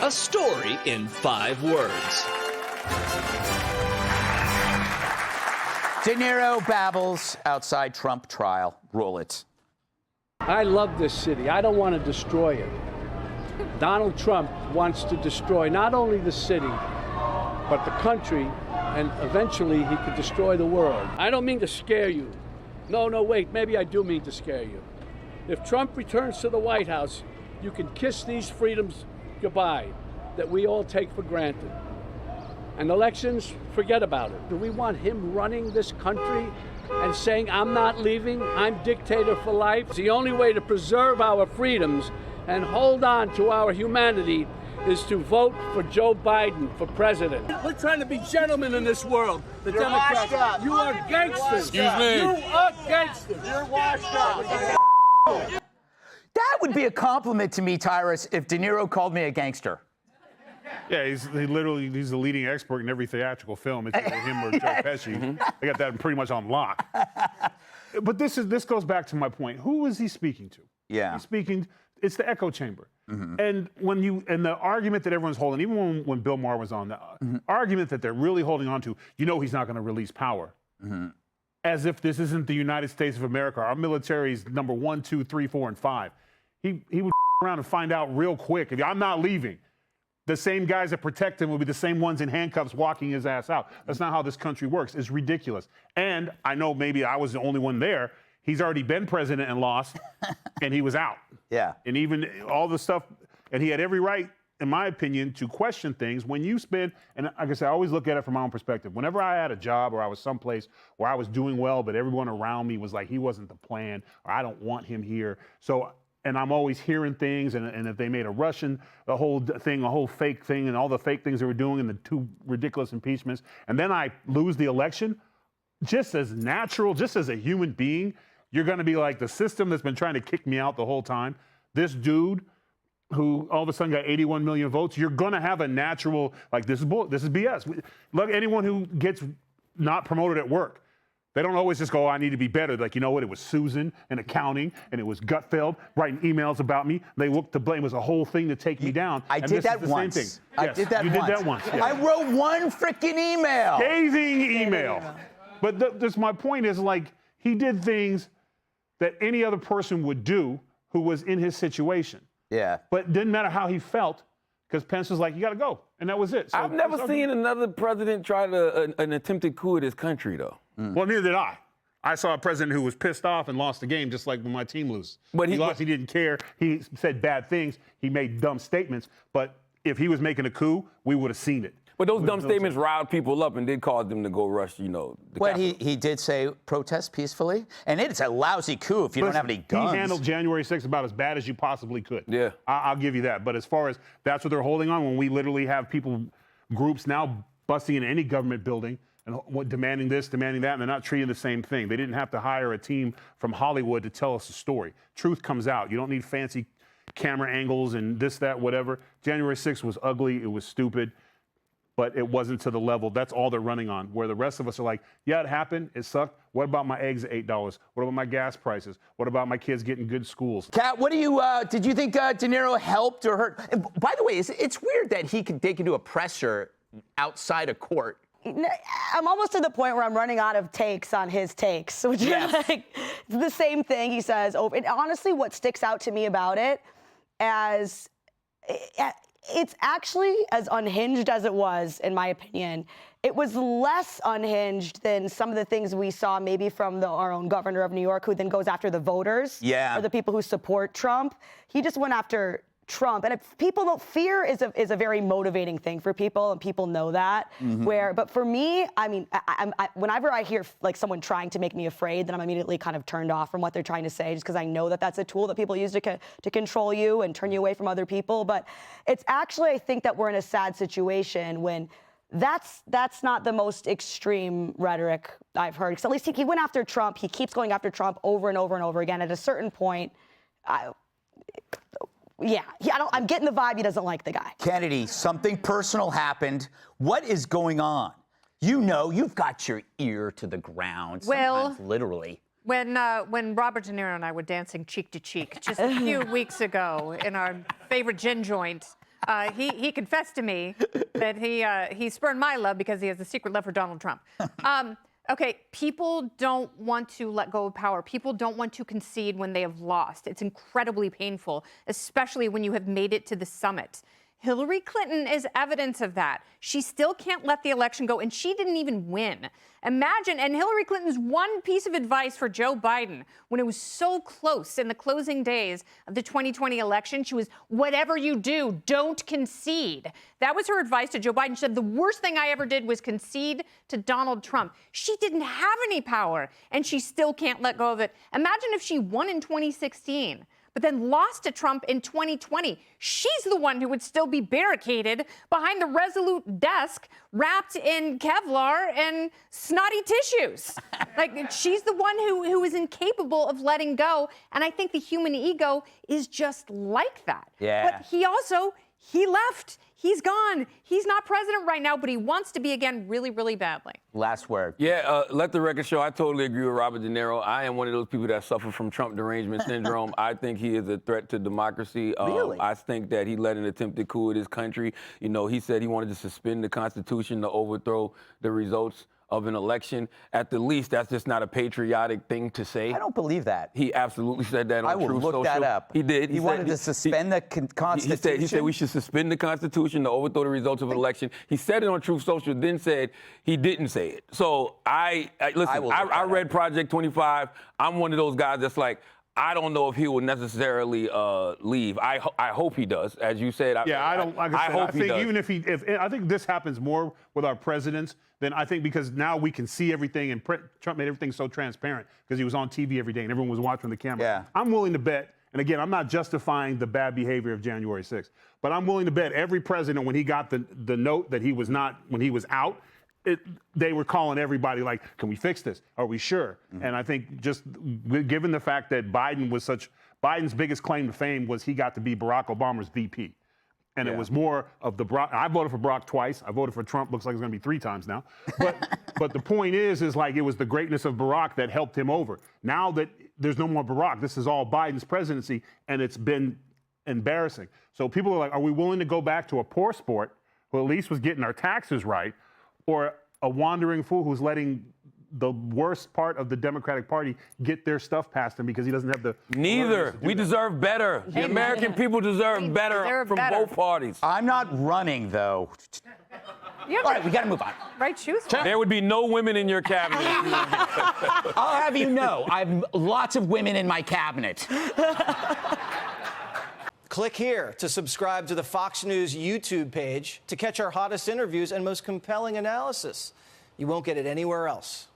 A story in 5 words. De Niro babbles outside Trump trial. Roll it. I love this city. I don't want to destroy it. Donald Trump wants to destroy not only the city, but the country, and eventually he could destroy the world. I don't mean to scare you. No, wait, maybe I do mean to scare you. If Trump returns to the White House, you can kiss these freedoms goodbye that we all take for granted. And elections, forget about it. Do we want him running this country and saying, I'm not leaving, I'm dictator for life? The only way to preserve our freedoms and hold on to our humanity is to vote for Joe Biden for president. We're trying to be gentlemen in this world. The Democrats, you are gangsters. Excuse me. You are gangsters. You're washed up. That would be a compliment to me, Tyrus, if De Niro called me a gangster. Yeah, he's the leading expert in every theatrical film. It's either him or Joe Pesci. They got that pretty much on lock. But this goes back to my point. Who is he speaking to? Yeah. He's speaking. It's the echo chamber. And the argument that everyone's holding, even when Bill Maher was on, the argument that they're really holding on to, he's not going to release power. As if this isn't the United States of America. Our military's number 1, 2, 3, 4, and 5. He would around and find out real quick. If I'm not leaving, the same guys that protect him will be the same ones in handcuffs walking his ass out. That's not how this country works. It's ridiculous. And I know maybe I was the only one there. He's already been president and lost, and he was out. Yeah. And even all the stuff, and he had every right, in my opinion, to question things. When you spend, and like I said, I always look at it from my own perspective. Whenever I had a job or I was someplace where I was doing well, but everyone around me was like, he wasn't the plan, or I don't want him here. So, and I'm always hearing things, and if they made a Russian, the whole thing, a whole fake thing, and all the fake things they were doing, and the 2 ridiculous impeachments, and then I lose the election, just as natural, just as a human being, you're going to be like the system that's been trying to kick me out the whole time. This dude who all of a sudden got 81 million votes, you're going to have a natural, like, this is BS. Look, anyone who gets not promoted at work, they don't always just go, I need to be better. Like, you know what? It was Susan in accounting, and it was Gutfeld writing emails about me. They looked to blame. It was a whole thing to take me down. I did that once. Same thing. I Yes, did that you once. did that once. Yeah. I wrote one freaking email. Scathing email. But this, my point is, like, he did things that any other person would do who was in his situation. Yeah. But it didn't matter how he felt, because Pence was like, you got to go. And that was it. So I've never seen another president try an attempted coup of this country, though. Well, neither did I. I saw a president who was pissed off and lost the game, just like when my team loses. But he lost, he didn't care. He said bad things. He made dumb statements. But if he was making a coup, we would have seen it. But those dumb statements riled people up and did cause them to go rush, the Well, he did say protest peacefully, and it's a lousy coup if you don't have any guns. He handled January 6th about as bad as you possibly could. Yeah. I'll give you that. But as far as that's what they're holding on, when we literally have groups now busting into any government building and demanding this, demanding that, and they're not treating the same thing. They didn't have to hire a team from Hollywood to tell us a story. Truth comes out. You don't need fancy camera angles and this, that, whatever. January 6th was ugly. It was stupid. But it wasn't to the level. That's all they're running on. Where the rest of us are like, yeah, it happened. It sucked. What about my eggs at $8? What about my gas prices? What about my kids getting good schools? Kat, what do you, did you think De Niro helped or hurt? And by the way, it's weird that they can do a presser outside of court. I'm almost to the point where I'm running out of takes on his takes, which is like the same thing he says over. And honestly, what sticks out to me about it as it's actually as unhinged as it was, in my opinion. It was less unhinged than some of the things we saw maybe from our own governor of New York, who then goes after the voters or the people who support Trump. He just went after Trump. And if people don't, fear is a very motivating thing for people, and people know that. But for me, I mean, whenever I hear like someone trying to make me afraid, then I'm immediately kind of turned off from what they're trying to say, just because I know that that's a tool that people use to control you and turn you away from other people. But it's actually, I think that we're in a sad situation when that's not the most extreme rhetoric I've heard. Because at least he went after Trump. He keeps going after Trump over and over and over again. At a certain point, I'm getting the vibe he doesn't like the guy. Kennedy, something personal happened. What is going on? You know, you've got your ear to the ground, sometimes literally. When Robert De Niro and I were dancing cheek to cheek just a few weeks ago in our favorite gin joint, He confessed to me that he spurned my love because he has a secret love for Donald Trump. Okay, people don't want to let go of power. People don't want to concede when they have lost. It's incredibly painful, especially when you have made it to the summit. Hillary Clinton is evidence of that. She still can't let the election go, and she didn't even win. Imagine, and Hillary Clinton's one piece of advice for Joe Biden when it was so close in the closing days of the 2020 election, she was, whatever you do, don't concede. That was her advice to Joe Biden. She said, the worst thing I ever did was concede to Donald Trump. She didn't have any power, and she still can't let go of it. Imagine if she won in 2016. But then lost to Trump in 2020. She's the one who would still be barricaded behind the Resolute desk, wrapped in Kevlar and snotty tissues. Like, she's the one who is incapable of letting go. And I think the human ego is just like that. Yeah. But he left. He's gone. He's not president right now, but he wants to be again really, really badly. Last word. Yeah, let the record show. I totally agree with Robert De Niro. I am one of those people that suffer from Trump derangement syndrome. I think he is a threat to democracy. Really? I think that he led an attempted coup in this country. You know, he said he wanted to suspend the Constitution to overthrow the results of an election. At the least, that's just not a patriotic thing to say. I don't believe that. He absolutely said that on I will Truth look Social. that up. He did. He wanted to suspend the Constitution? He said we should suspend the Constitution to overthrow the results of an election. He said it on Truth Social, then said he didn't say it. So listen, I read Project 25. I'm one of those guys that's like, I don't know if he will necessarily leave. I hope he does, as you said. I don't. Like I said, I think does. even if I think this happens more with our presidents than I think, because now we can see everything, and Trump made everything so transparent because he was on TV every day and everyone was watching the camera. Yeah. I'm willing to bet, and again, I'm not justifying the bad behavior of January 6th, but I'm willing to bet every president, when he got the note that he was not, when he was out, they were calling everybody like, can we fix this? Are we sure? Mm-hmm. And I think just given the fact that Biden's biggest claim to fame was he got to be Barack Obama's VP. And it was more of I voted for Barack twice. I voted for Trump, looks like it's gonna be 3 times now. But the point is like it was the greatness of Barack that helped him over. Now that there's no more Barack, this is all Biden's presidency, and it's been embarrassing. So people are like, are we willing to go back to a poor sport who at least was getting our taxes right, or a wandering fool who's letting the worst part of the Democratic Party get their stuff past him because he doesn't have the... Neither. We deserve better. The American people deserve better from both parties. I'm not running, though. All right, we got to move on. Right shoes. There would be no women in your cabinet. I'll have you know, I have lots of women in my cabinet. Click here to subscribe to the Fox News YouTube page to catch our hottest interviews and most compelling analysis. You won't get it anywhere else.